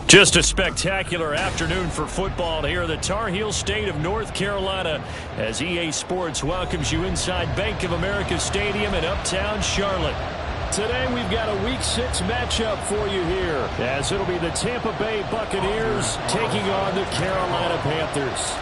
Just a spectacular afternoon for football here in the Tar Heel state of North Carolina as EA Sports welcomes you inside Bank of America Stadium in uptown Charlotte. Today we've got a Week 6 matchup for you here as it'll be the Tampa Bay Buccaneers taking on the Carolina Panthers.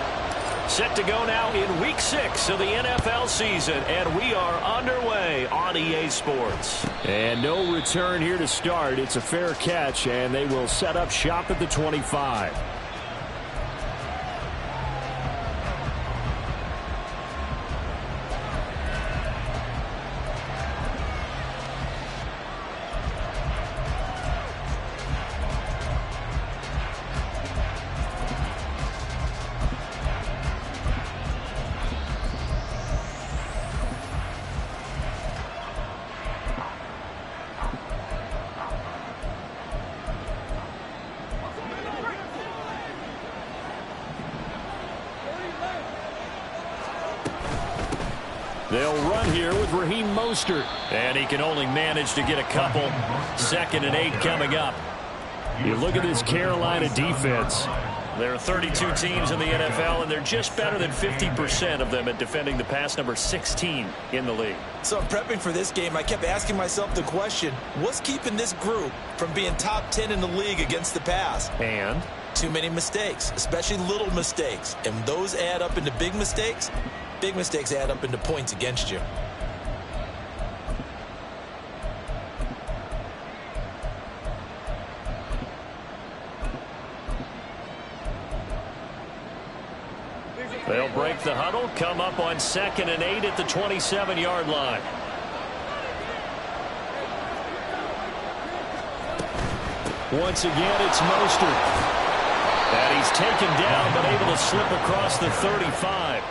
Set to go now in Week 6 of the NFL season, and we are underway on EA Sports. And no return here to start. It's a fair catch, and they will set up shop at the 25. They'll run here with Raheem Mostert, and he can only manage to get a couple. 2nd and 8 coming up. You look at this Carolina defense. There are 32 teams in the NFL, and they're just better than 50% of them at defending the pass, number 16 in the league. So prepping for this game, I kept asking myself the question, what's keeping this group from being top 10 in the league against the pass? And? Too many mistakes, especially little mistakes. And those add up into big mistakes. Big mistakes add up into points against you. They'll break the huddle, come up on 2nd and 8 at the 27-yard line. Once again, it's Mostert. And he's taken down, but able to slip across the 35.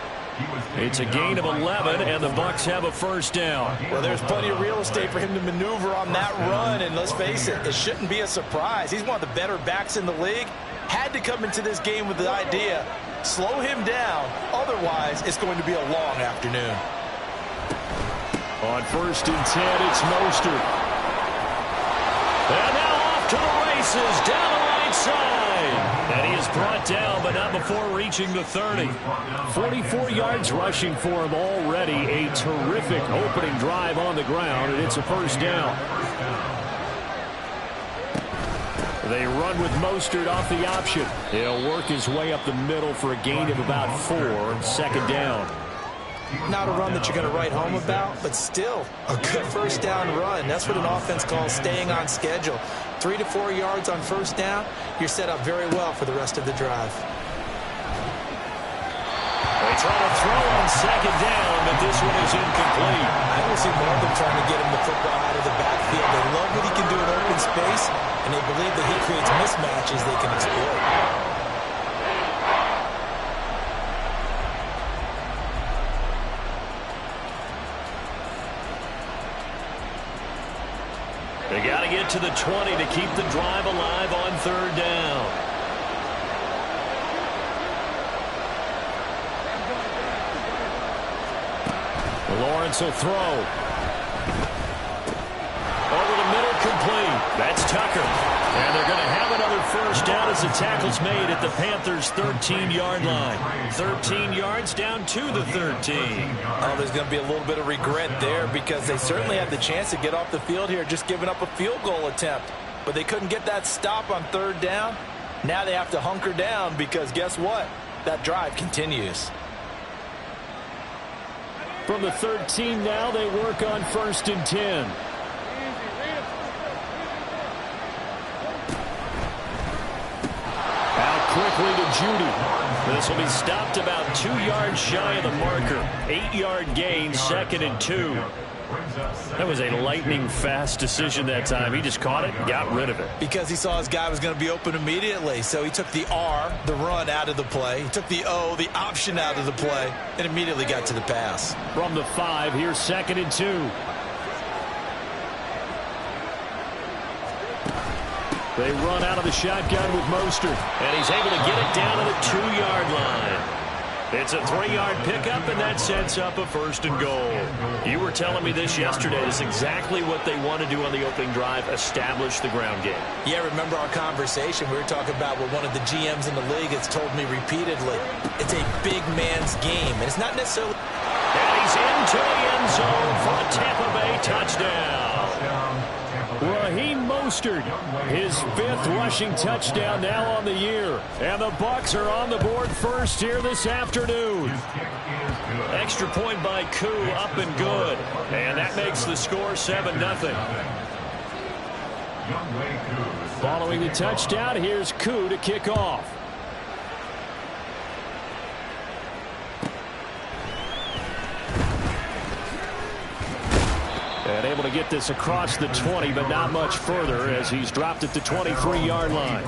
It's a gain of 11, and the Bucs have a first down. Well, there's plenty of real estate for him to maneuver on that run, and let's face it, it shouldn't be a surprise. He's one of the better backs in the league. Had to come into this game with the idea, slow him down, otherwise it's going to be a long afternoon. On 1st and 10, it's Mostert. And now off to the races, down the right side. And he is brought down, but not before reaching the 30. 44 yards rushing for him already. A terrific opening drive on the ground, and it's a first down. They run with Mostert off the option. He'll work his way up the middle for a gain of about 4. 2nd down. Not a run that you're going to write home about, but still a good first down run. That's what an offense calls staying on schedule. 3 to 4 yards on first down, you're set up very well for the rest of the drive. They try to throw on 2nd down, but this one is incomplete. I don't see more of them trying to get him the football out of the backfield. They love what he can do in open space, and they believe that he creates mismatches they can exploit. They got to get to the 20 to keep the drive alive on 3rd down. Lawrence will throw. Over the middle, complete. That's Tucker. And they're going to have another first down as the tackle's made at the Panthers' 13-yard line. 13 yards down to the 13. Oh, there's going to be a little bit of regret there because they certainly had the chance to get off the field here, just giving up a field goal attempt. But they couldn't get that stop on 3rd down. Now they have to hunker down because guess what? That drive continues. From the 13 now, they work on 1st and 10. Quickly to Judy. This will be stopped about 2 yards shy of the marker. 8-yard gain, 2nd and 2. That was a lightning-fast decision that time. He just caught it and got rid of it. Because he saw his guy was going to be open immediately. So he took the R, the run, out of the play. He took the O, the option, out of the play, and immediately got to the pass. From the 5, here's 2nd and 2. They run out of the shotgun with Mostert, and he's able to get it down to the 2-yard line. It's a 3-yard pickup, and that sets up a 1st and goal. You were telling me this yesterday. It's exactly what they want to do on the opening drive, establish the ground game. Yeah, remember our conversation? We were talking about what one of the GMs in the league has told me repeatedly. It's a big man's game, and it's not necessarily... And he's into the end zone for a Tampa Bay touchdown. Raheem Mostert, his 5th rushing touchdown now on the year. And the Bucs are on the board first here this afternoon. Extra point by Koo, up and good. And that makes the score 7-0. Following the touchdown, here's Koo to kick off. And able to get this across the 20, but not much further as he's dropped it to 23-yard line.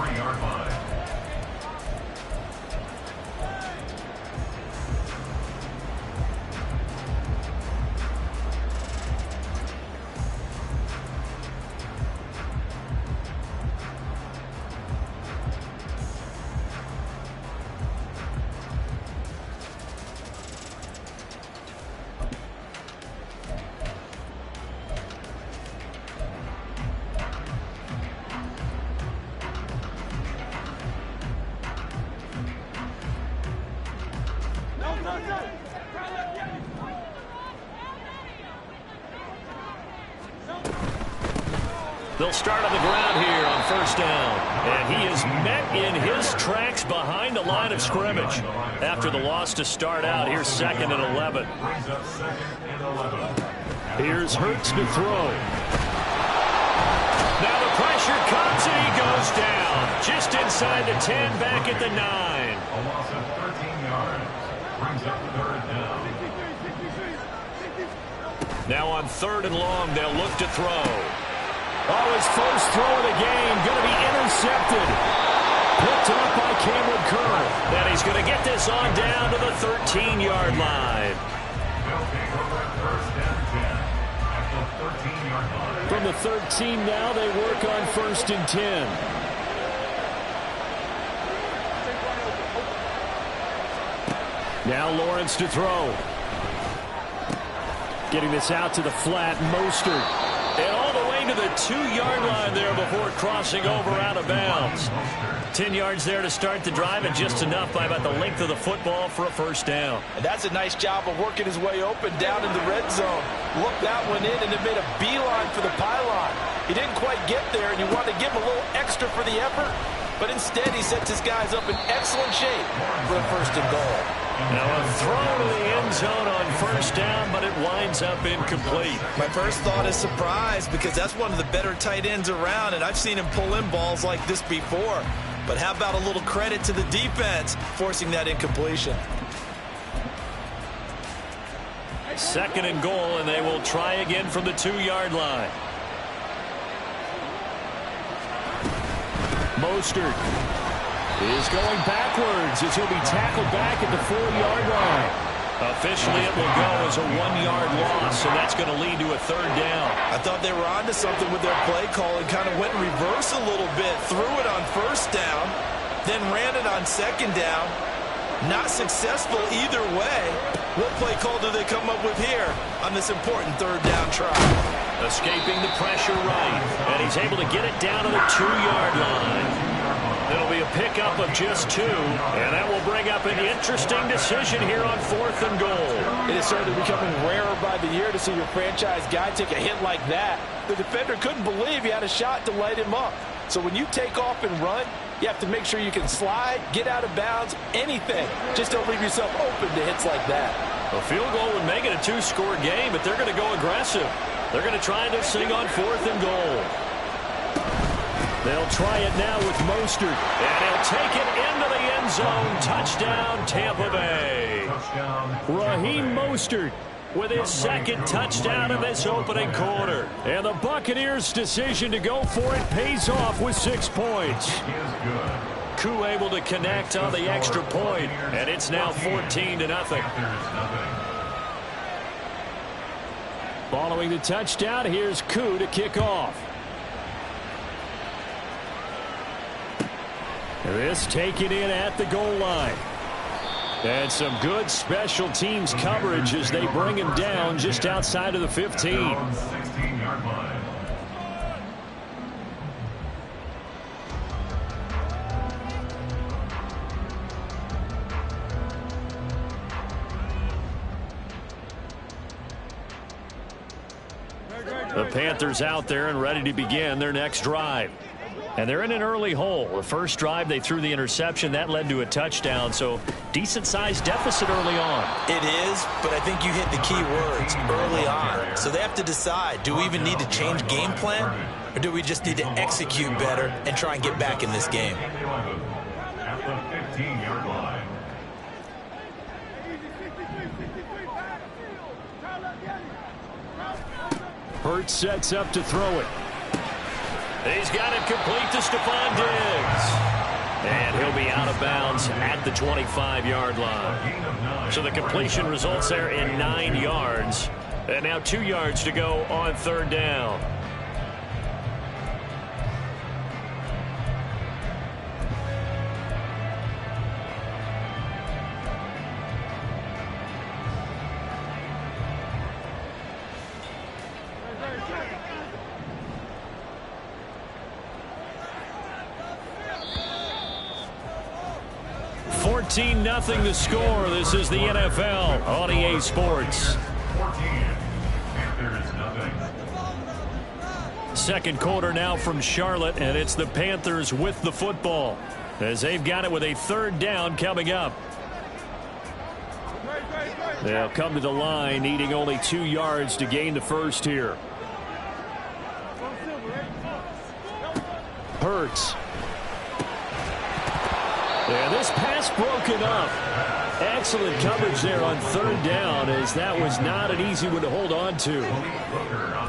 They'll start on the ground here on 1st down. And he is met in his tracks behind the line of scrimmage. After the loss to start out, here's 2nd and 11. Here's Hurts to throw. Now the pressure comes and he goes down. Just inside the 10, back at the 9. A loss of 13 yards. Brings up 3rd down. Now on 3rd and long, they'll look to throw. Oh, his first throw of the game going to be intercepted. Picked up by Cameron Curl. And he's going to get this on down to the 13-yard line. From the 13 now, they work on 1st and 10. Now Lawrence to throw. Getting this out to the flat, Mostert. And all the way to the 2-yard line there before crossing over out of bounds. 10 yards there to start the drive, and just enough by about the length of the football for a 1st down. And that's a nice job of working his way open down in the red zone. Looked that one in and it made a beeline for the pylon. He didn't quite get there, and you want to give him a little extra for the effort. But instead, he sets his guys up in excellent shape for a 1st and goal. Now a throw to the end zone on 1st down, but it winds up incomplete. My first thought is surprise, because that's one of the better tight ends around, and I've seen him pull in balls like this before. But how about a little credit to the defense forcing that incompletion? 2nd and goal, and they will try again from the 2-yard line. Mostert is going backwards as he'll be tackled back at the 4-yard line. Officially, it will go as a 1-yard loss, and that's going to lead to a 3rd down. I thought they were onto something with their play call and kind of went in reverse a little bit. Threw it on 1st down, then ran it on 2nd down. Not successful either way. What play call do they come up with here on this important 3rd down try? Escaping the pressure right, and he's able to get it down to the 2-yard line. It'll be a pickup of just 2, and that will bring up an interesting decision here on 4th and goal. It is certainly becoming rarer by the year to see your franchise guy take a hit like that. The defender couldn't believe he had a shot to light him up. So when you take off and run, you have to make sure you can slide, get out of bounds, anything. Just don't leave yourself open to hits like that. A field goal would make it a 2-score game, but they're going to go aggressive. They're going to try this thing on 4th and goal. They'll try it now with Mostert, and he'll take it into the end zone. Touchdown, Tampa Bay. Raheem Mostert with his 2nd touchdown of this opening quarter. And the Buccaneers' decision to go for it pays off with 6 points. Koo able to connect on the extra point, and it's now 14-0. Following the touchdown, here's Koo to kick off. This taken in at the goal line. And some good special teams coverage as they bring him down just outside of the 15. 16-yard line. The Panthers out there and ready to begin their next drive. And they're in an early hole. The first drive, they threw the interception. That led to a touchdown, so decent-sized deficit early on. It is, but I think you hit the key words, early on. So they have to decide, do we even need to change game plan, or do we just need to execute better and try and get back in this game? At the 15-yard line. Hurts sets up to throw it. He's got it complete to Stephon Diggs. And he'll be out of bounds at the 25-yard line. So the completion results there in 9 yards. And now 2 yards to go on third down. Nothing the score. This is the NFL on EA Sports. 14. Panthers nothing. Second quarter now from Charlotte, and it's the Panthers with the football as they've got it with a third down coming up. They'll come to the line needing only 2 yards to gain the first here. Hurts. Yeah, this pass broken up. Excellent coverage there on third down, as that was not an easy one to hold on to.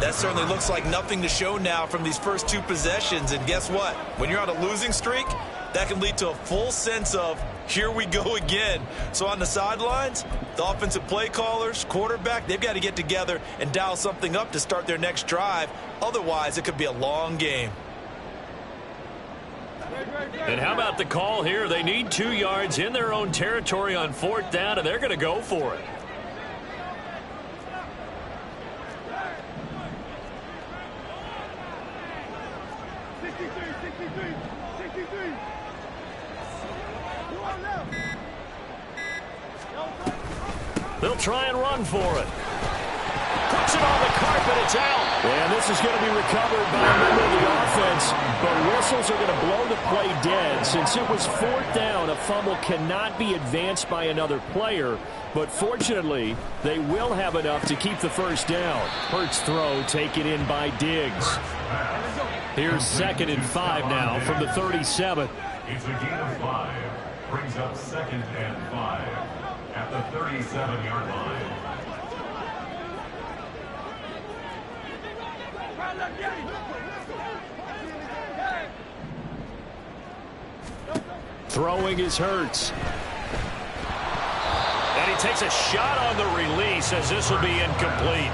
That certainly looks like nothing to show now from these first 2 possessions. And guess what? When you're on a losing streak, that can lead to a full sense of, here we go again. So on the sidelines, the offensive play callers, quarterback, they've got to get together and dial something up to start their next drive. Otherwise, it could be a long game. And how about the call here? They need 2 yards in their own territory on fourth down, and they're going to go for it. They'll try and run for it. Puts it on the carpet. It's out. And this is going to be recovered by a member of the offense. But whistles are going to blow the play dead. Since it was fourth down, a fumble cannot be advanced by another player. But fortunately, they will have enough to keep the first down. Hurts throw taken in by Diggs. Here's 2nd and 5 now from the 37. It's a gain of 5. Brings up 2nd and 5 at the 37-yard line. Throwing is Hurts. And he takes a shot on the release as this will be incomplete.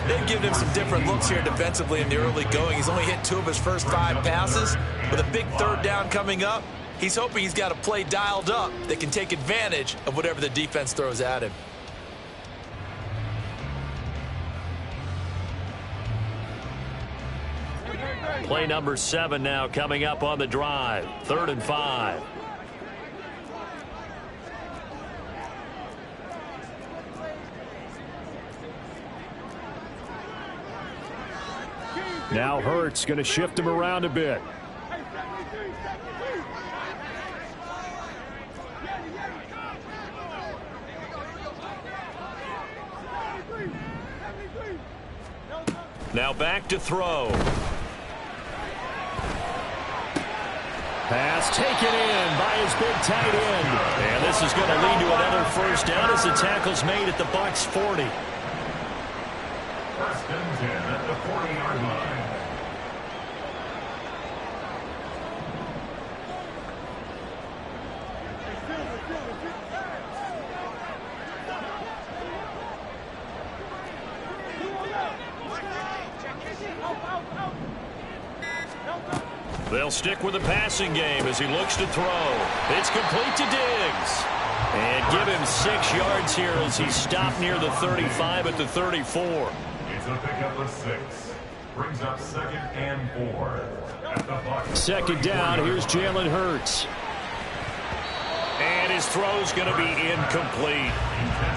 They've given him some different looks here defensively in the early going. He's only hit 2 of his first 5 passes. With a big third down coming up, he's hoping he's got a play dialed up that can take advantage of whatever the defense throws at him. Play number 7 now coming up on the drive. 3rd and 5. Now Hurts going to shift him around a bit. Now back to throw. Pass taken in by his big tight end. And this is going to lead to another first down as the tackle's made at the Bucs 40. 1st and 10 at the 40-yard line. They'll stick with the passing game as he looks to throw. It's complete to Diggs. And give him 6 yards here as he stopped near the 35 at the 34. It's a pickup of 6. Brings up 2nd and 4. At the Bucs. Second down, here's Jalen Hurts. And his throw's going to be incomplete.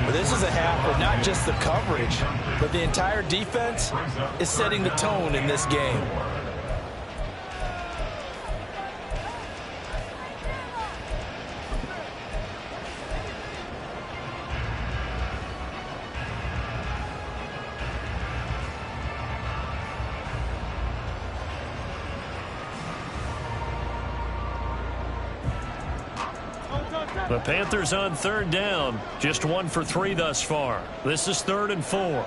Well, this is a half where not just the coverage, but the entire defense is setting the tone in this game. The Panthers on 3rd down. Just 1 for 3 thus far. This is 3rd and 4.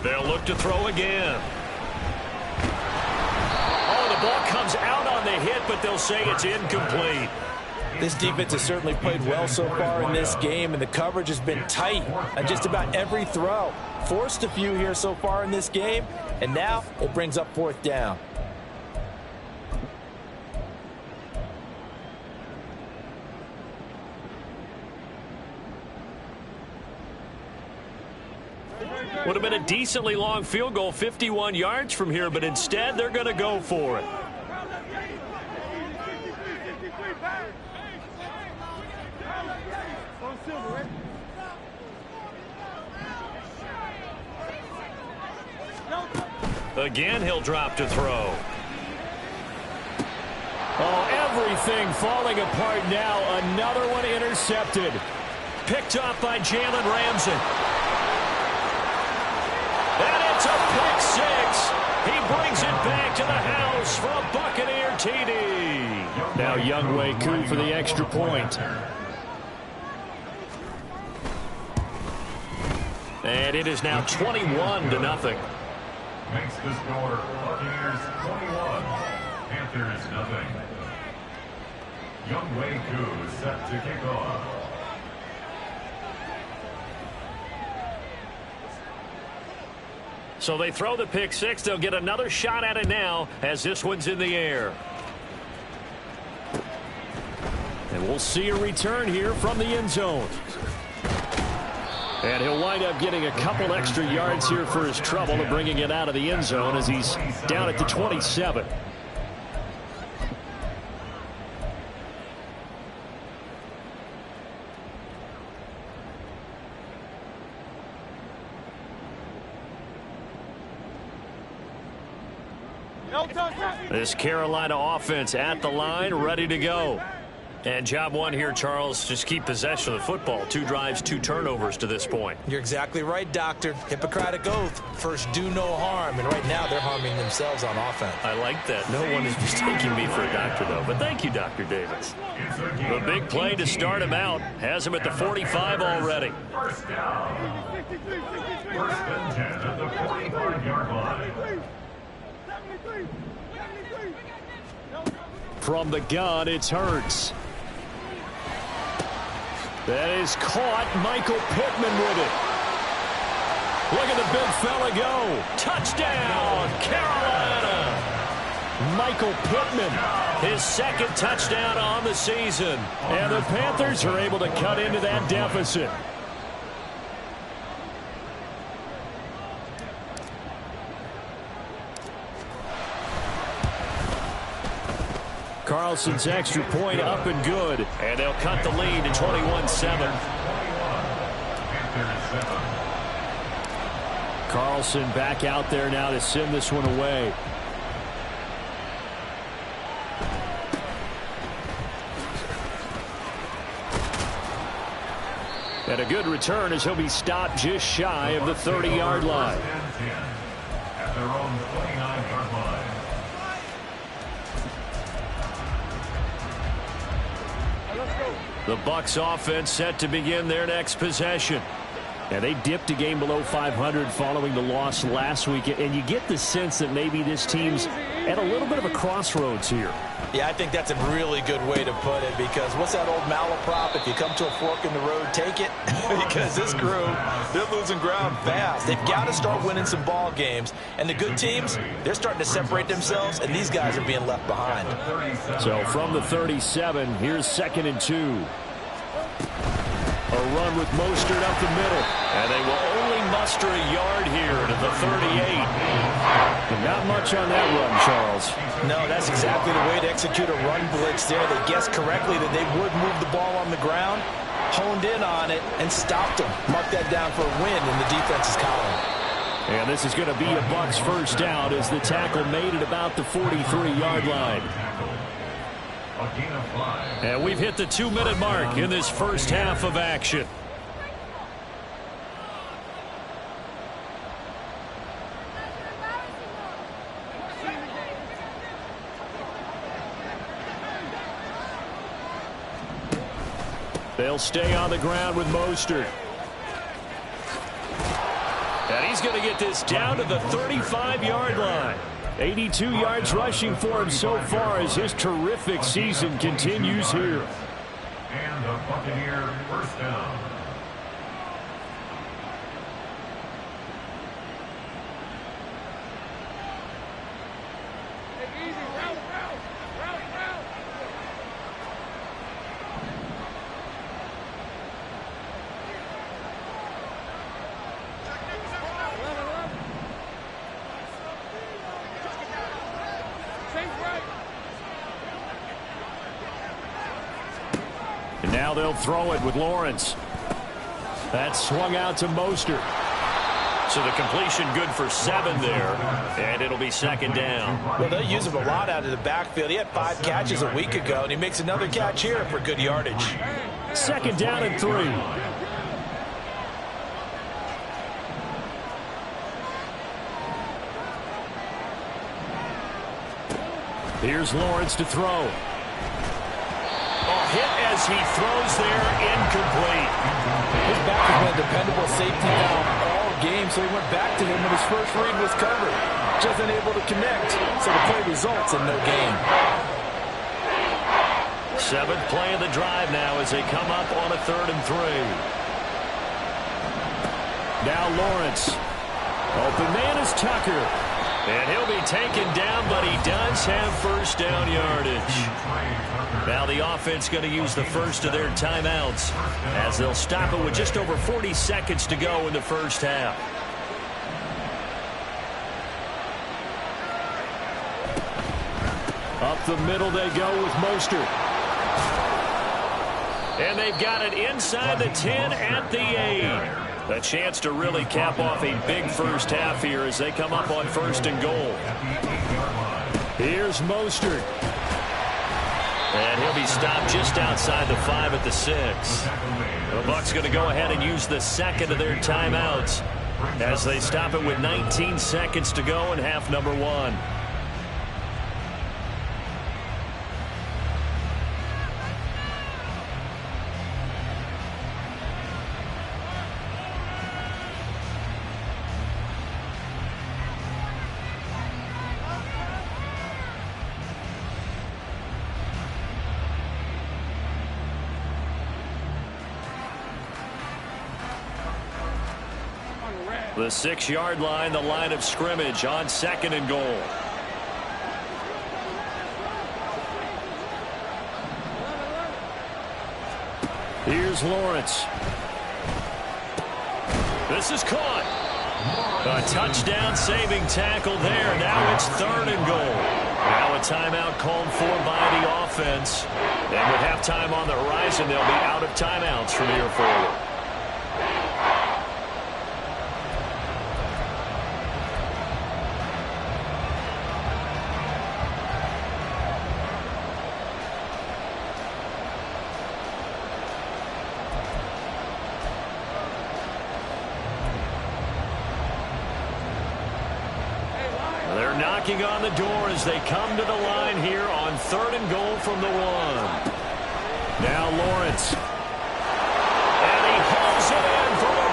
They'll look to throw again. Oh, the ball comes out on the hit, but they'll say it's incomplete. This defense has certainly played well so far in this game, and the coverage has been tight on just about every throw. Forced a few here so far in this game, and now it brings up 4th down. Would have been a decently long field goal, 51 yards from here, but instead they're going to go for it. Again, he'll drop to throw. Oh, everything falling apart now. Another one intercepted. Picked off by Jalen Ramsey. And it's a pick 6. He brings it back to the house for a Buccaneer TD. Now Younghoe Koo for the extra point. And it is now 21-0. Makes the score Buccaneers 21, Panthers nothing. Younghoe Koo set to kick off. So they throw the pick 6. They'll get another shot at it now as this one's in the air. And we'll see a return here from the end zone. And he'll wind up getting a couple extra yards here for his trouble and bringing it out of the end zone as he's down at the 27. This Carolina offense at the line, ready to go. And job one here, Charles, just keep possession of the football. 2 drives, 2 turnovers to this point. You're exactly right, Doctor. Hippocratic oath. First, do no harm. And right now, they're harming themselves on offense. I like that. No one is mistaking me for a doctor, though. But thank you, Dr. Davis. The big play to start him out. Has him at the 45 already. First down. First and 10 at the 45-yard line. From the gun, it's Hurts. That is caught. Michael Pittman with it. Look at the big fella go. Touchdown, Carolina. Michael Pittman, his 2nd touchdown on the season. And the Panthers are able to cut into that deficit. Carlson's extra point up and good. And they'll cut the lead to 21-7. Carlson back out there now to send this one away. And a good return as he'll be stopped just shy of the 30-yard line. At their own 29-yard line. The Bucs offense set to begin their next possession. And they dipped a game below 500 following the loss last week. And you get the sense that maybe this team's at a little bit of a crossroads here. Yeah, I think that's a really good way to put it, because what's that old malaprop? If you come to a fork in the road, take it. Because this crew, they're losing ground fast. They've got to start winning some ball games. And the good teams, they're starting to separate themselves, and these guys are being left behind. So from the 37, here's 2nd and 2. A run with Mostert up the middle. And they will only muster a yard here to the 38. And not much on that run, Charles. No, that's exactly the way to execute a run blitz there. They guessed correctly that they would move the ball on the ground, honed in on it, and stopped them. Mark that down for a win in the defense's column. And this is going to be a Bucs first down as the tackle made it about the 43-yard line. And we've hit the 2-minute mark in this first half of action. They'll stay on the ground with Mostert. And he's going to get this down to the 35-yard line. 82 yards rushing for him so far as his terrific season continues here. And the Buccaneer first down. And now they'll throw it with Lawrence. That's swung out to Mostert. So the completion good for 7 there. And it'll be 2nd down. Well, they'll use him a lot out of the backfield. He had 5 catches a week ago, and he makes another catch here for good yardage. 2nd down and 3. Here's Lawrence to throw. Hit as he throws there, incomplete. His back has been a dependable safety valve all game, so he went back to him when his first read was covered. Just unable to connect, so the play results in no gain. 7th play of the drive now as they come up on a 3rd and 3. Now Lawrence. Open man is Tucker. And he'll be taken down, but he does have first down yardage. Now the offense going to use the first of their timeouts as they'll stop it with just over 40 seconds to go in the first half. Up the middle they go with Mostert. And they've got it inside the 10 at the 8. A chance to really cap off a big first half here as they come up on 1st and goal. Here's Mostert. And he'll be stopped just outside the 5 at the 6. The Bucs going to go ahead and use the 2nd of their timeouts as they stop it with 19 seconds to go in half number 1. The 6-yard line, the line of scrimmage on 2nd and goal. Here's Lawrence. This is caught. A touchdown saving tackle there. Now it's 3rd and goal. Now a timeout called for by the offense. And with halftime on the horizon, they'll be out of timeouts from here forward. Knocking on the door as they come to the line here on 3rd and goal from the 1. Now Lawrence. And he hauls it in for the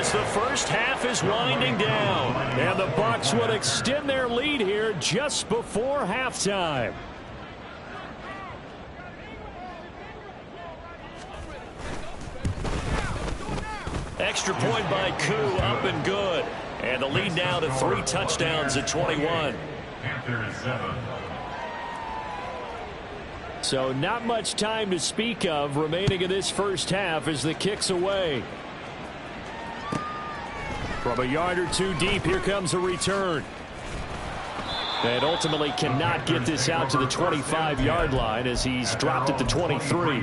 as the first half is winding down. And the Bucs would extend their lead here just before halftime. Extra point by Koo, up and good. And the lead now to 3 touchdowns at 21. Panthers 7. So not much time to speak of remaining in this first half as the kick's away. From a yard or two deep, here comes a return. And ultimately cannot get this out to the 25-yard line as he's dropped at the 23.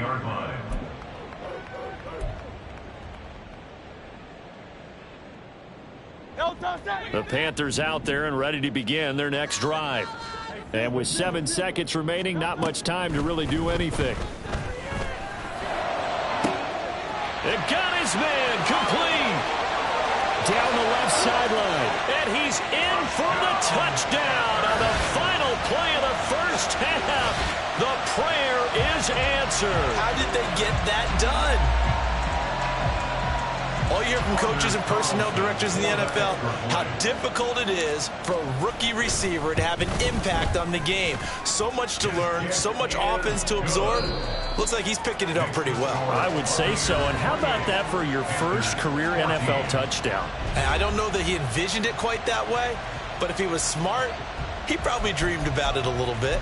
The Panthers out there and ready to begin their next drive. And with 7 seconds remaining, not much time to really do anything. It got his man complete. Down the left sideline. And he's in for the touchdown on the final play of the first half. The prayer is answered. How did they get that done? All you hear from coaches and personnel directors in the NFL, how difficult it is for a rookie receiver to have an impact on the game. So much to learn, so much offense to absorb. Looks like he's picking it up pretty well. I would say so. And how about that for your first career NFL touchdown? I don't know that he envisioned it quite that way, but if he was smart, he probably dreamed about it a little bit.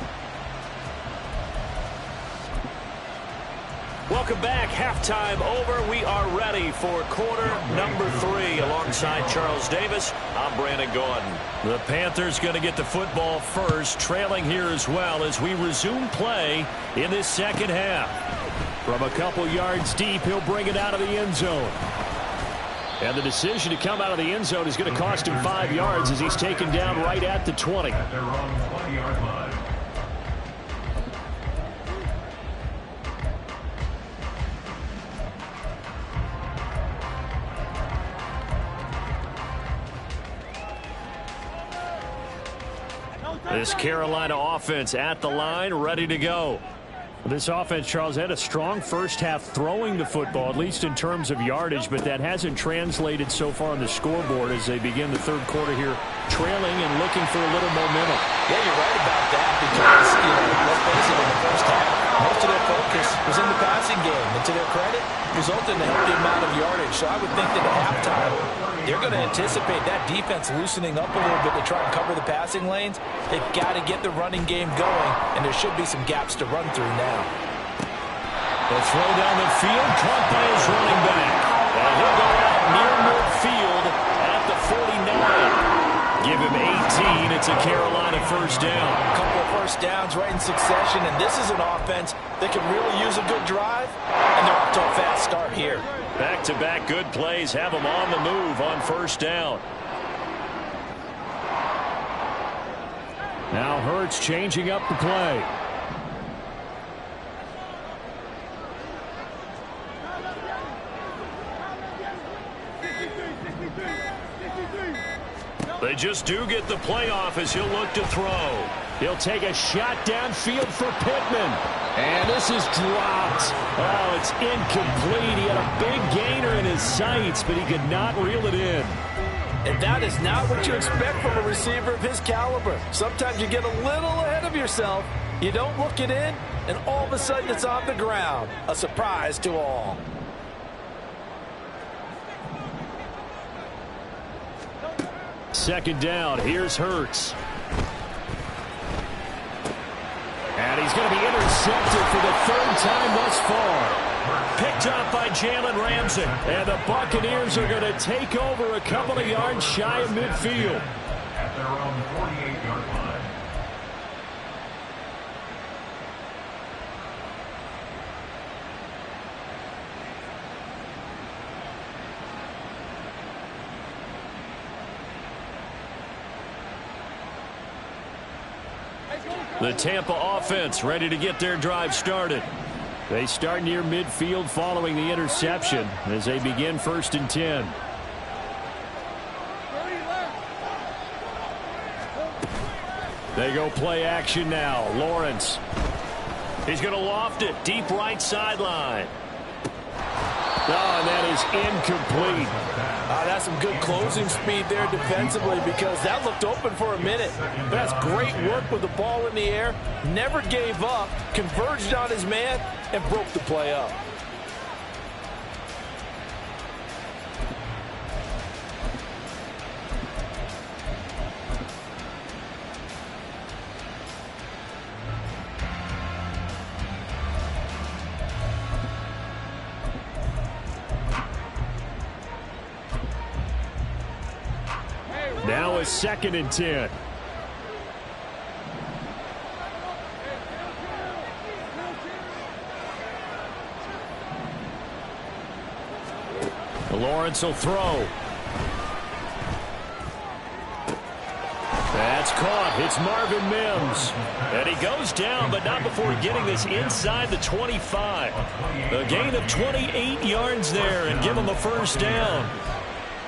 Welcome back. Halftime over. We are ready for quarter number 3. Alongside Charles Davis, I'm Brandon Gordon. The Panthers going to get the football first, trailing here as well as we resume play in this second half. From a couple yards deep, he'll bring it out of the end zone. And the decision to come out of the end zone is going to cost him 5 yards as he's taken down right at the 20. At their own 20-yard line. This Carolina offense at the line, ready to go. This offense, Charles, had a strong first half throwing the football, at least in terms of yardage, but that hasn't translated so far on the scoreboard as they begin the third quarter here, trailing and looking for a little momentum. Yeah, you're right about that because, let's face it, in the first half, most of their focus was in the passing game. And to their credit, resulted in a healthy amount of yardage. So I would think that at halftime, they're going to anticipate that defense loosening up a little bit to try and cover the passing lanes. They've got to get the running game going, and there should be some gaps to run through now. The throw down the field, caught by his running back. And he'll go out near midfield at the 49. Give him 18. It's a Carolina first down. A couple of first downs right in succession, and this is an offense that can really use a good drive, and they're off to a fast start here. Back-to-back good plays have them on the move on first down. Now Hurts changing up the play. They just do get the play off as he'll look to throw. He'll take a shot downfield for Pittman. And this is dropped. Oh, it's incomplete. He had a big gainer in his sights, but he could not reel it in. And that is not what you expect from a receiver of his caliber. Sometimes you get a little ahead of yourself. You don't look it in, and all of a sudden it's on the ground. A surprise to all. Second down. Here's Hurts. And he's going to be intercepted for the third time thus far. Picked up by Jalen Ramsey. And the Buccaneers are going to take over a couple of yards shy of midfield. At their own 48-yard line. The Tampa offense ready to get their drive started. They start near midfield following the interception as they begin 1st and 10. They go play action now. Lawrence. He's going to loft it deep right sideline. Oh, and that is incomplete. That's some good closing speed there defensively because that looked open for a minute. That's great work with the ball in the air. Never gave up, converged on his man, and broke the play up. Now a 2nd and 10. Lawrence will throw. That's caught. It's Marvin Mims. And he goes down, but not before getting this inside the 25. A gain of 28 yards there and give him a first down.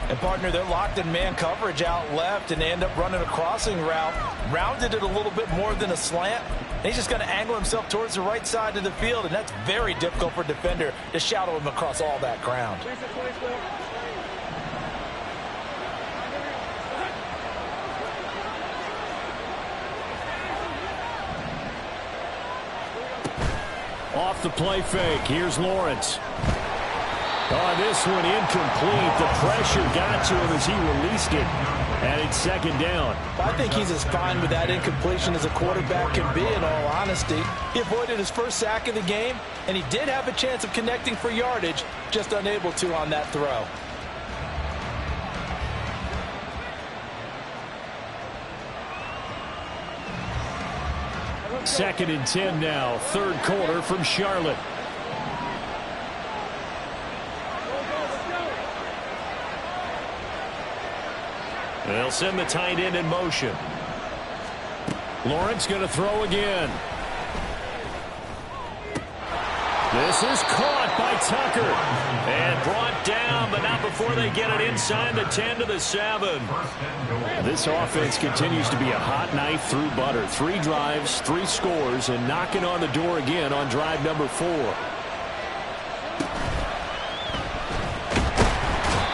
And, partner, they're locked in man coverage out left, and they end up running a crossing route. Rounded it a little bit more than a slant. And he's just going to angle himself towards the right side of the field, and that's very difficult for a defender to shadow him across all that ground. Off the play fake. Here's Lawrence. Oh, this one incomplete. The pressure got to him as he released it. And it's 2nd down. I think he's as fine with that incompletion as a quarterback can be, in all honesty. He avoided his first sack of the game, and he did have a chance of connecting for yardage, just unable to on that throw. Second and 10 now. 3rd quarter from Charlotte. They'll send the tight end in motion. Lawrence going to throw again. This is caught by Tucker. And brought down, but not before they get it inside the 10 to the 7. This offense continues to be a hot knife through butter. 3 drives, 3 scores, and knocking on the door again on drive number 4.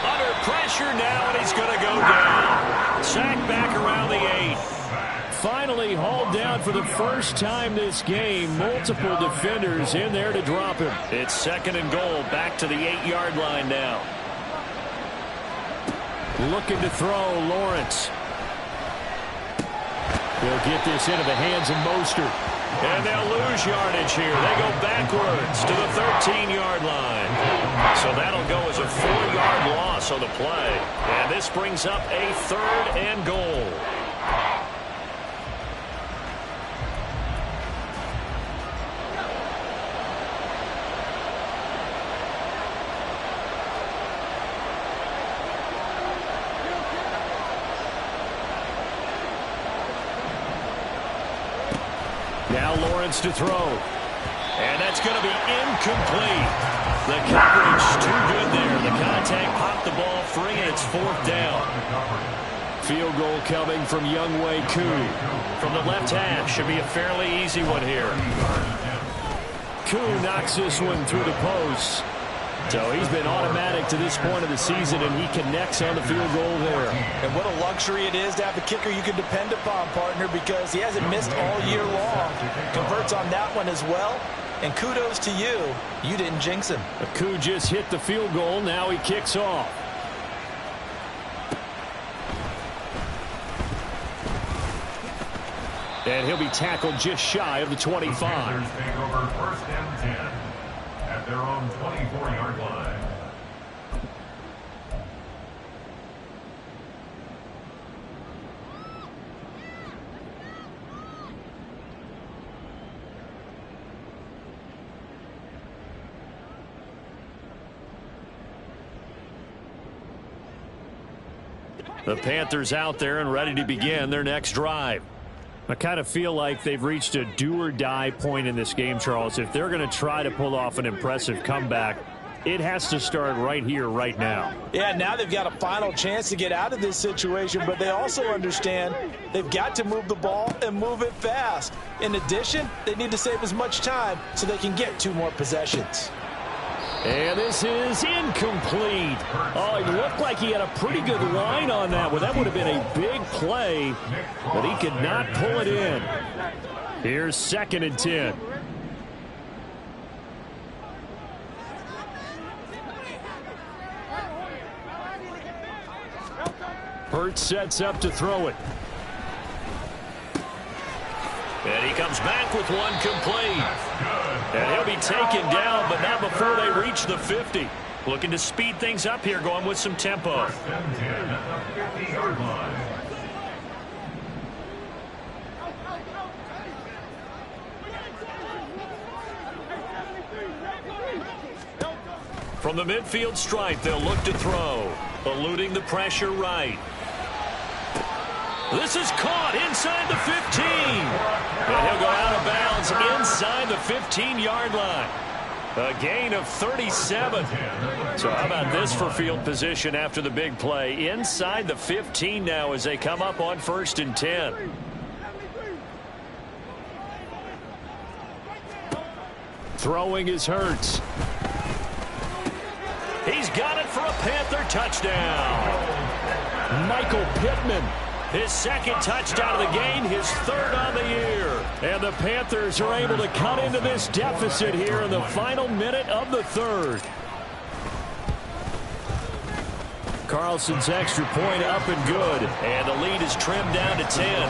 Under pressure now, and he's going to go down. Sacked back around the 8. Finally hauled down for the first time this game. Multiple defenders in there to drop him. It's 2nd and goal. Back to the 8-yard line now. Looking to throw, Lawrence. They'll get this into the hands of Mostert. And they'll lose yardage here. They go backwards to the 13-yard line. So that'll go as a 4-yard loss on the play. And this brings up a 3rd and goal. Now Lawrence to throw. And that's going to be incomplete. The coverage too good there. The contact popped the ball free, and it's 4th down. Field goal coming from Younghoe Koo. From the left half. Should be a fairly easy one here. Koo knocks this one through the post. So he's been automatic to this point of the season, and he connects on the field goal there. And what a luxury it is to have a kicker you can depend upon, partner, because he hasn't missed all year long. Converts on that one as well. And kudos to you. You didn't jinx him. Koo just hit the field goal. Now he kicks off. And he'll be tackled just shy of the 25. Panthers take over 1st and 10 at their own 24-yard line. The Panthers out there and ready to begin their next drive. I kind of feel like they've reached a do-or-die point in this game, Charles. If they're going to try to pull off an impressive comeback, it has to start right here, right now. Yeah, now they've got a final chance to get out of this situation, but they also understand they've got to move the ball and move it fast. In addition, they need to save as much time so they can get 2 more possessions. And this is incomplete. Oh, it looked like he had a pretty good line on that one. That would have been a big play, but he could not pull it in. Here's 2nd and 10. Hurts sets up to throw it. And he comes back with one complete. And he'll be taken down, but not before they reach the 50. Looking to speed things up here, going with some tempo. From the midfield stripe, they'll look to throw. Eluding the pressure right. This is caught inside the 15. And he'll go out of bounds inside the 15-yard line. A gain of 37. So how about this for field position after the big play? Inside the 15 now as they come up on 1st and 10. Throwing is Hurts. He's got it for a Panther touchdown. Michael Pittman. His 2nd touchdown of the game, his 3rd on the year. And the Panthers are able to cut into this deficit here in the final minute of the 3rd. Carlson's extra point up and good. And the lead is trimmed down to 10.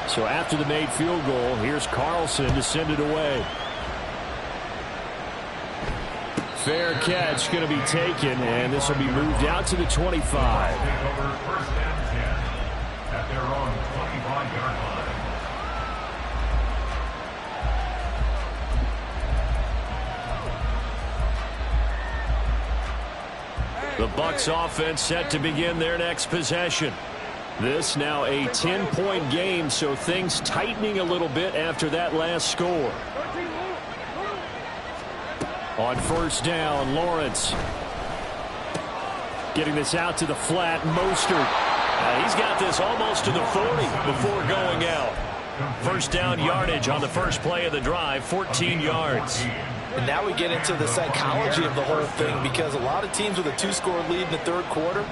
So after the made field goal, here's Carlson to send it away. Fair catch going to be taken, and this will be moved out to the 25. At their own 25-yard line. The Bucs offense set to begin their next possession. This now a 10-point game, so things tightening a little bit after that last score. On 1st down, Lawrence. Getting this out to the flat, Mostert. He's got this almost to the 40 before going out. 1st down yardage on the first play of the drive, 14 yards. And now we get into the psychology of the whole thing, because a lot of teams with a 2-score lead in the 3rd quarter,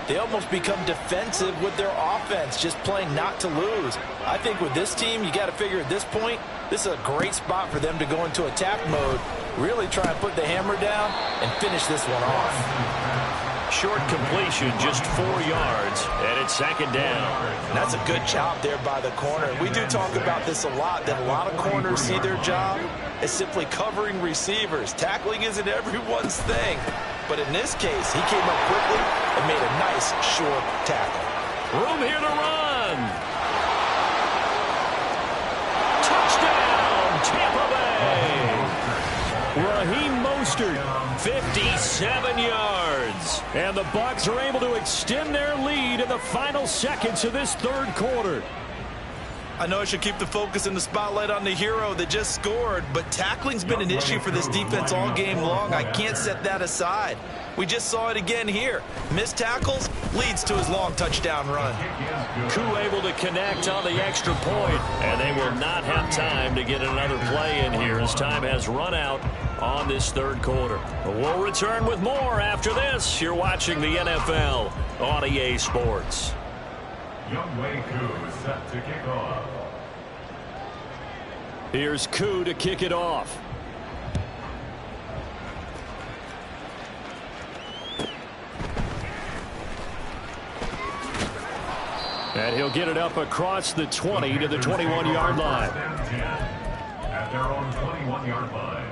they almost become defensive with their offense, just playing not to lose. I think with this team, you got to figure at this point, this is a great spot for them to go into attack mode, really try and put the hammer down and finish this one off. Short completion, just 4 yards, and it's 2nd down. And that's a good job there by the corner. We do talk about this a lot, that a lot of corners see their job as simply covering receivers. Tackling isn't everyone's thing. But in this case, he came up quickly and made a nice short tackle. Room here to run. Touchdown, Tampa Bay. Raheem Mostert, 57 yards. And the Bucs are able to extend their lead in the final seconds of this 3rd quarter. I know I should keep the focus and the spotlight on the hero that just scored, but tackling's been an issue for this defense all game long. I can't set that aside. We just saw it again here. Missed tackles leads to his long touchdown run. Koo able to connect on the extra point, and they will not have time to get another play in here as time has run out on this 3rd quarter. We'll return with more after this. You're watching the NFL on EA Sports. Younghoe Koo is set to kick off. Here's Koo to kick it off. And he'll get it up across the 20 to the 21-yard line. At their own 21-yard line.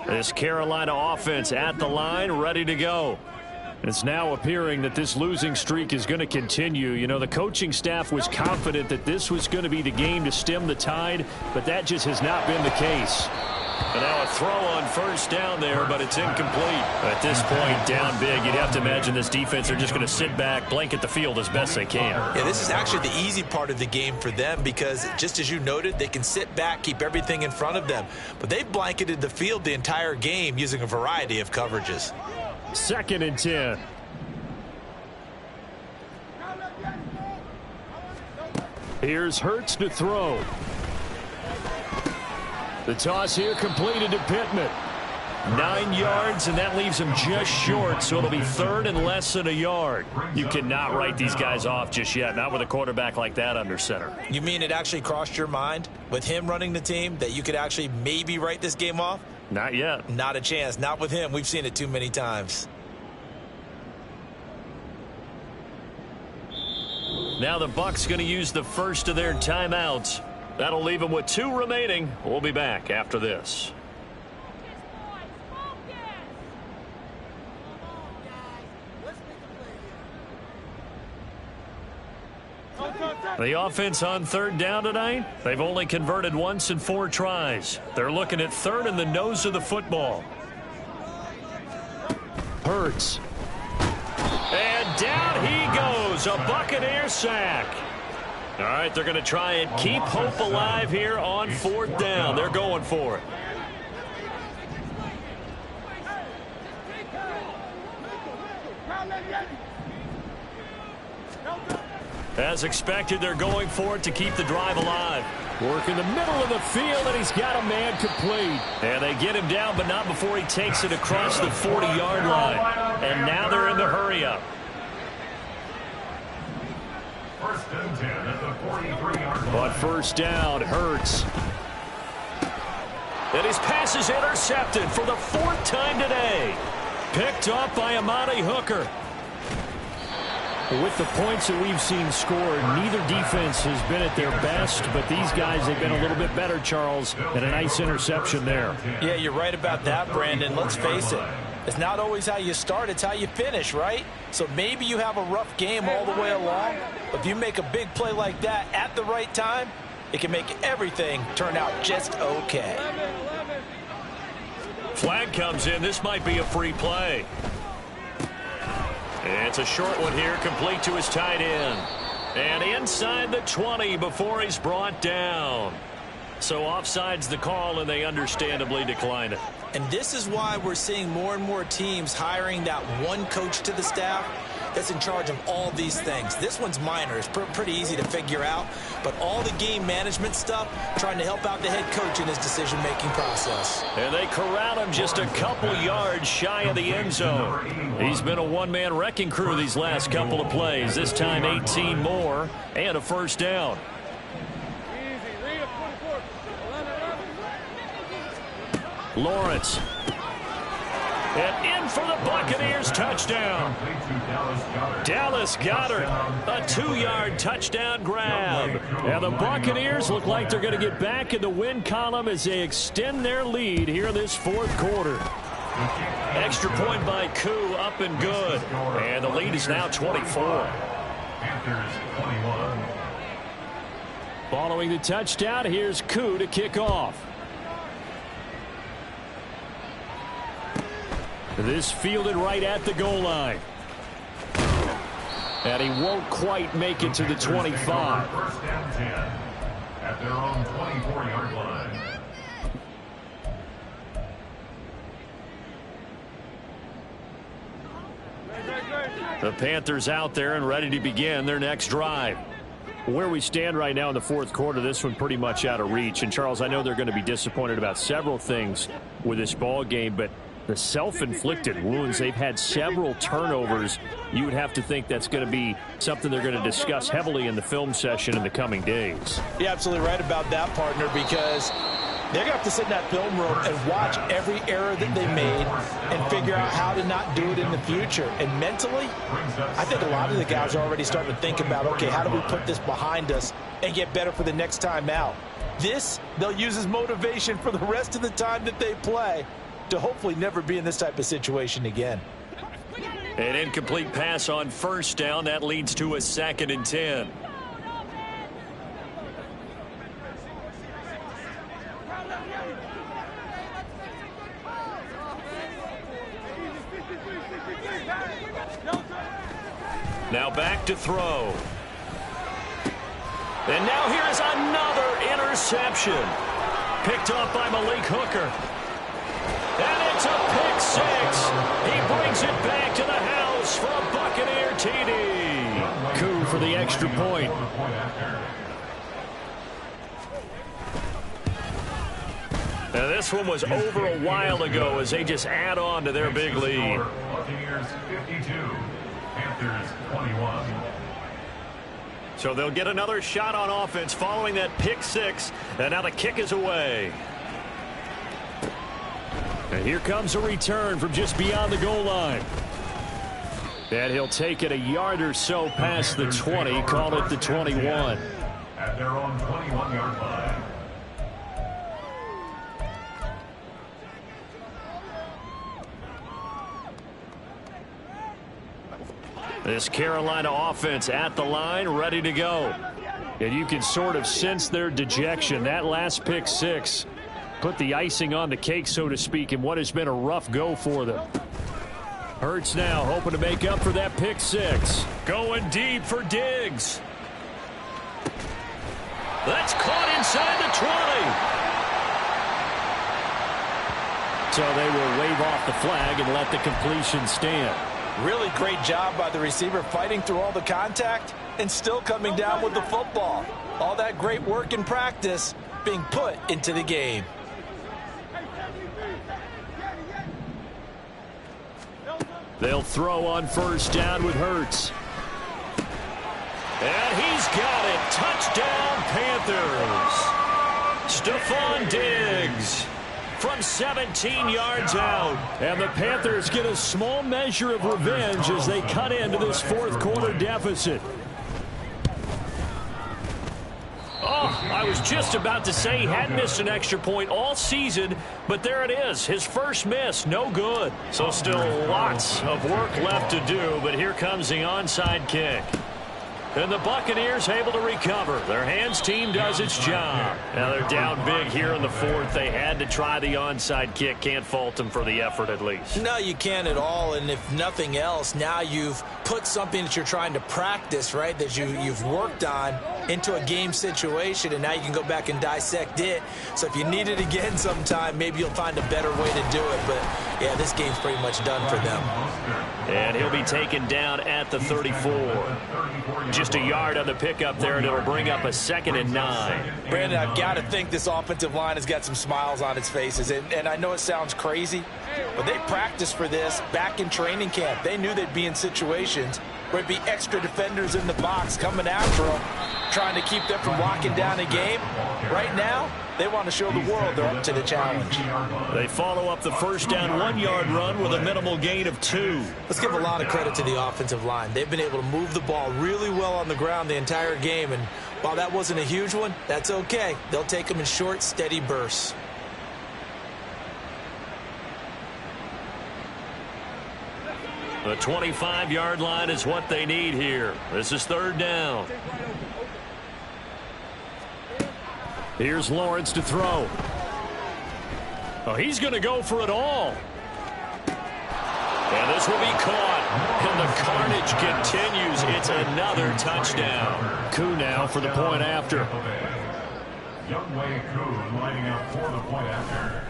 This Carolina offense at the line, ready to go. It's now appearing that this losing streak is going to continue. You know, the coaching staff was confident that this was going to be the game to stem the tide, but that just has not been the case. And now a throw on first down there, but it's incomplete. At this point, down big, you'd have to imagine this defense are just going to sit back, blanket the field as best they can. Yeah, this is actually the easy part of the game for them because, just as you noted, they can sit back, keep everything in front of them. But they've blanketed the field the entire game using a variety of coverages. 2nd and 10. Here's Hurts to throw. The toss here completed to Pittman. 9 yards, and that leaves him just short, so it'll be 3rd and less than a yard. You cannot write these guys off just yet, not with a quarterback like that under center. You mean it actually crossed your mind with him running the team that you could actually maybe write this game off? Not yet. Not a chance. Not with him. We've seen it too many times. Now the Bucs going to use the first of their timeouts. That'll leave them with 2 remaining. We'll be back after this. The offense on 3rd down tonight, they've only converted once in 4 tries. They're looking at 3rd in the nose of the football. Hurts. And down he goes. A Buccaneer sack. All right, they're going to try and keep hope alive here on 4th down. They're going for it. As expected, they're going for it to keep the drive alive. Work in the middle of the field, and he's got a man complete. And they get him down, but not before he takes it across the 40-yard line. And now they're in the hurry-up. 1st and 10 at the 43-yard line. On 1st down, Hurts. And his pass is intercepted for the 4th time today. Picked off by Amani Hooker. With the points that we've seen scored, neither defense has been at their best, but these guys have been a little bit better, Charles, and a nice interception there. Yeah, you're right about that, Brandon. Let's face it. It's not always how you start, it's how you finish, right? So maybe you have a rough game all the way along, but if you make a big play like that at the right time, it can make everything turn out just okay. Flag comes in. This might be a free play. It's a short one here, complete to his tight end. And inside the 20 before he's brought down. So offside's the call, and they understandably decline it. And this is why we're seeing more and more teams hiring that one coach to the staff that's in charge of all these things. This one's minor. It's pretty easy to figure out. But all the game management stuff, trying to help out the head coach in his decision-making process. And they corral him just a couple yards shy of the end zone. He's been a one-man wrecking crew these last couple of plays. This time 18 more and a 1st down. Lawrence. And in for the Buccaneers, touchdown. Dallas Goedert, a 2-yard touchdown grab. And the Buccaneers look like they're going to get back in the win column as they extend their lead here in this 4th quarter. Extra point by Koo, up and good. And the lead is now 24. Panthers 21. Following the touchdown, here's Koo to kick off. This fielded right at the goal line. And he won't quite make it to the 25. 1st and 10 at their own 24-yard line. The Panthers out there and ready to begin their next drive. Where we stand right now in the 4th quarter, this one pretty much out of reach. And, Charles, I know they're going to be disappointed about several things with this ball game, but the self-inflicted wounds, they've had several turnovers. You would have to think that's going to be something they're going to discuss heavily in the film session in the coming days. You're absolutely right about that, partner, because they're going to have to sit in that film room and watch every error that they made and figure out how to not do it in the future. And mentally, I think a lot of the guys are already starting to think about, okay, how do we put this behind us and get better for the next time out? This, they'll use as motivation for the rest of the time that they play to hopefully never be in this type of situation again. An incomplete pass on 1st down. That leads to a 2nd and 10. Now back to throw. And now here's another interception. Picked off by Malik Hooker. And it's a pick six. He brings it back to the house for a Buccaneer TD. Coup for the extra point. Now this one was over a while ago as they just add on to their big lead. Buccaneers 52, Panthers 21. So they'll get another shot on offense following that pick six. And now the kick is away. And here comes a return from just beyond the goal line. And he'll take it a yard or so past the 20, call it the 21. At their own 21-yard line. This Carolina offense at the line, ready to go. And you can sort of sense their dejection. That last pick six put the icing on the cake, so to speak, in what has been a rough go for them. Hurts now, hoping to make up for that pick six. Going deep for Diggs. That's caught inside the 20. So they will wave off the flag and let the completion stand. Really great job by the receiver fighting through all the contact and still coming down with the football. All that great work in practice being put into the game. They'll throw on first down with Hurts. And he's got it. Touchdown, Panthers. Stephon Diggs from 17 yards out. And the Panthers get a small measure of revenge as they cut into this fourth quarter deficit. Oh, I was just about to say he hadn't missed an extra point all season, but there it is. His first miss, no good. So still lots of work left to do, but here comes the onside kick. And the Buccaneers able to recover. Their hands team does its job. Now they're down big here in the fourth. They had to try the onside kick. Can't fault them for the effort at least. No, you can't at all. And if nothing else, now you've put something that you're trying to practice, right, that you've worked on into a game situation, and now you can go back and dissect it. So if you need it again sometime, maybe you'll find a better way to do it. But, yeah, this game's pretty much done for them. And he'll be taken down at the 34. Just a yard on the pickup there, and it'll bring up a 2nd and 9. Brandon, I've got to think this offensive line has got some smiles on its faces. And I know it sounds crazy, but they practiced for this back in training camp. They knew they'd be in situations where it'd be extra defenders in the box coming after them, trying to keep them from locking down a game. Right now, they want to show the world they're up to the challenge. They follow up the first down 1-yard run with a minimal gain of 2. Let's give a lot of credit to the offensive line. They've been able to move the ball really well on the ground the entire game, and while that wasn't a huge one, that's okay. They'll take them in short, steady bursts. The 25-yard line is what they need here. This is 3rd down. Here's Lawrence to throw. Oh, he's going to go for it all. And this will be caught. And the carnage continues. It's another touchdown. Coup now for the point after. Youngway Coup lining up for the point after.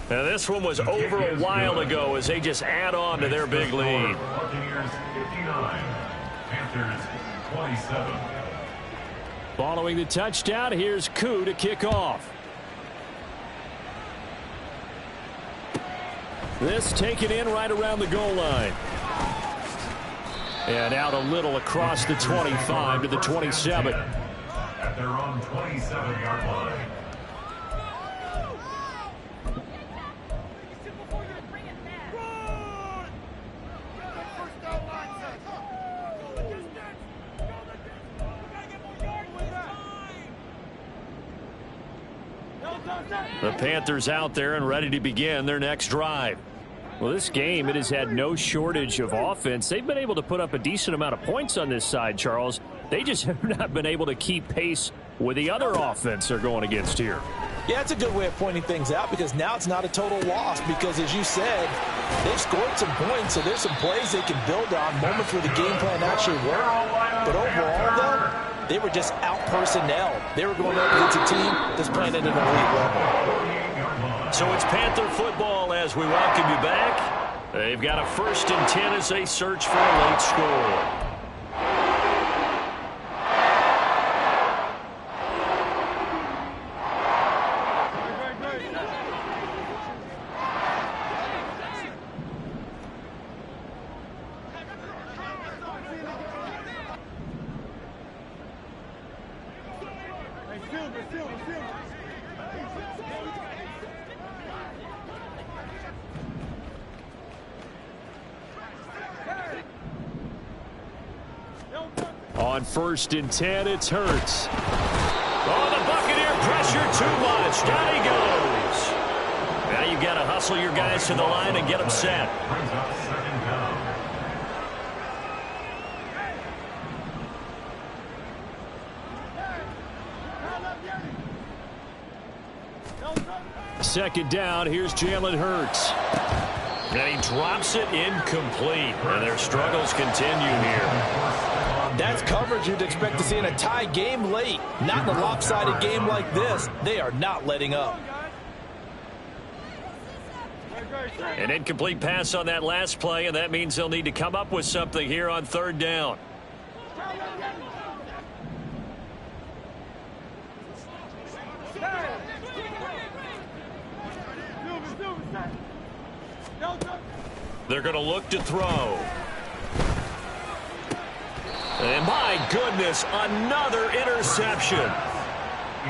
Now this one was over a while ago as they just add on to their big lead. Buccaneers 59, Panthers 27. Following the touchdown, here's Coup to kick off. This taken in right around the goal line. And out a little across the 25 to the 27. At their own 27-yard line. The Panthers out there and ready to begin their next drive. Well, this game, it has had no shortage of offense. They've been able to put up a decent amount of points on this side, Charles. They just have not been able to keep pace with the other offense they're going against here. Yeah, it's a good way of pointing things out because now it's not a total loss because, as you said, they've scored some points, so there's some plays they can build on, moments where the game plan actually worked. But overall, though, they were just out-personnel. They were going up against a team that's playing at an elite level. So it's Panther football as we welcome you back. They've got a 1st and 10 as they search for a late score. On 1st and 10, it's Hurts. Oh, the Buccaneer pressure too much. Down he goes. Now you've got to hustle your guys to the line and get them set. Brings up 2nd down. Second down, here's Jalen Hurts. And he drops it incomplete. And their struggles continue here. That's coverage you'd expect to see in a tie game late. Not in a lopsided game like this. They are not letting up. An incomplete pass on that last play, and that means they'll need to come up with something here on 3rd down. They're going to look to throw. And my goodness, another interception.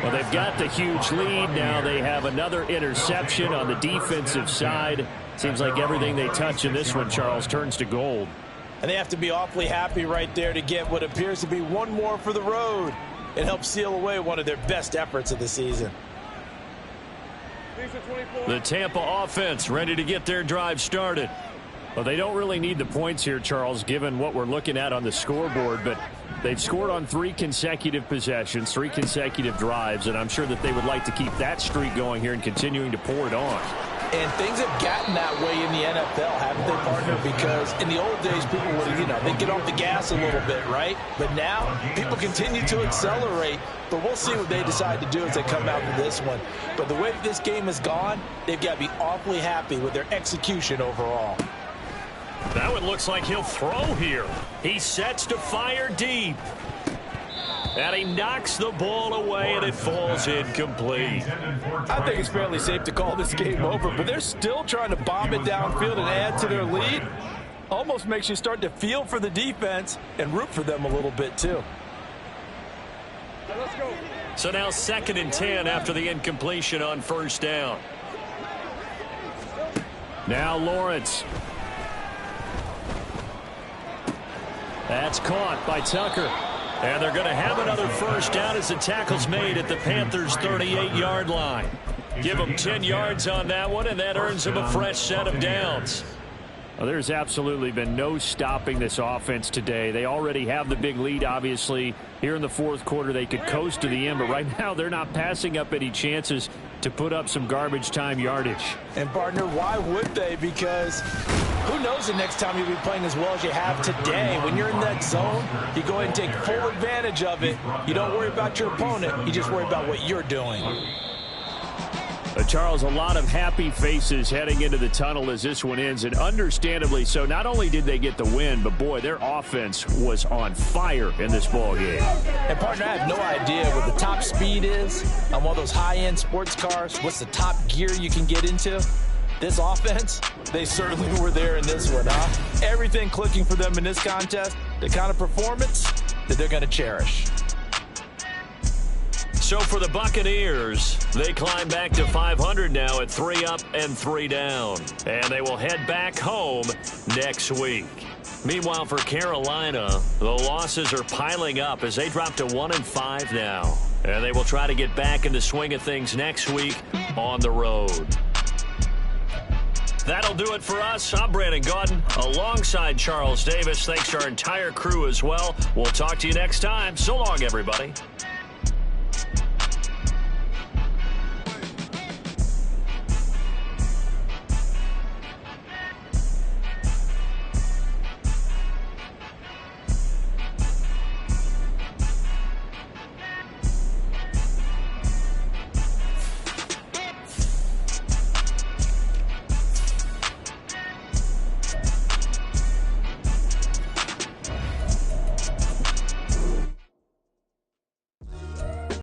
Well, they've got the huge lead. Now they have another interception on the defensive side. Seems like everything they touch in this one, Charles, turns to gold. And they have to be awfully happy right there to get what appears to be one more for the road. It helps seal away one of their best efforts of the season. The Tampa offense ready to get their drive started. Well, they don't really need the points here, Charles, given what we're looking at on the scoreboard, but they've scored on 3 consecutive possessions, 3 consecutive drives, and I'm sure that they would like to keep that streak going here and continuing to pour it on. And things have gotten that way in the NFL, haven't they, partner? Because in the old days, people would, they'd get off the gas a little bit, right? But now, people continue to accelerate. But we'll see what they decide to do as they come out to this one. But the way that this game has gone, they've got to be awfully happy with their execution overall. That one looks like he'll throw here. He sets to fire deep. And he knocks the ball away, and it falls incomplete. I think it's fairly safe to call this game over, but they're still trying to bomb it downfield and add to their lead. Almost makes you start to feel for the defense and root for them a little bit, too. Let's go. So now 2nd and 10 after the incompletion on 1st down. Now Lawrence. That's caught by Tucker. And they're going to have another 1st down as the tackle's made at the Panthers' 38-yard line. Give them 10 yards on that one, and that earns them a fresh set of downs. Well, there's absolutely been no stopping this offense today. They already have the big lead, obviously. Here in the 4th quarter, they could coast to the end, but right now they're not passing up any chances to put up some garbage time yardage. And, partner, why would they? Because who knows the next time you'll be playing as well as you have today. When you're in that zone, you go ahead and take full advantage of it. You don't worry about your opponent. You just worry about what you're doing. Charles, a lot of happy faces heading into the tunnel as this one ends, and understandably so. Not only did they get the win, but, boy, their offense was on fire in this ball game. And, partner, I have no idea what the top speed is on one of those high-end sports cars. What's the top gear you can get into? This offense, they certainly were there in this one, huh? Everything clicking for them in this contest, the kind of performance that they're going to cherish. So for the Buccaneers, they climb back to 500 now at 3 up and 3 down. And they will head back home next week. Meanwhile, for Carolina, the losses are piling up as they drop to 1-5 now. And they will try to get back in the swing of things next week on the road. That'll do it for us. I'm Brandon Gaudin alongside Charles Davis. Thanks to our entire crew as well. We'll talk to you next time. So long, everybody.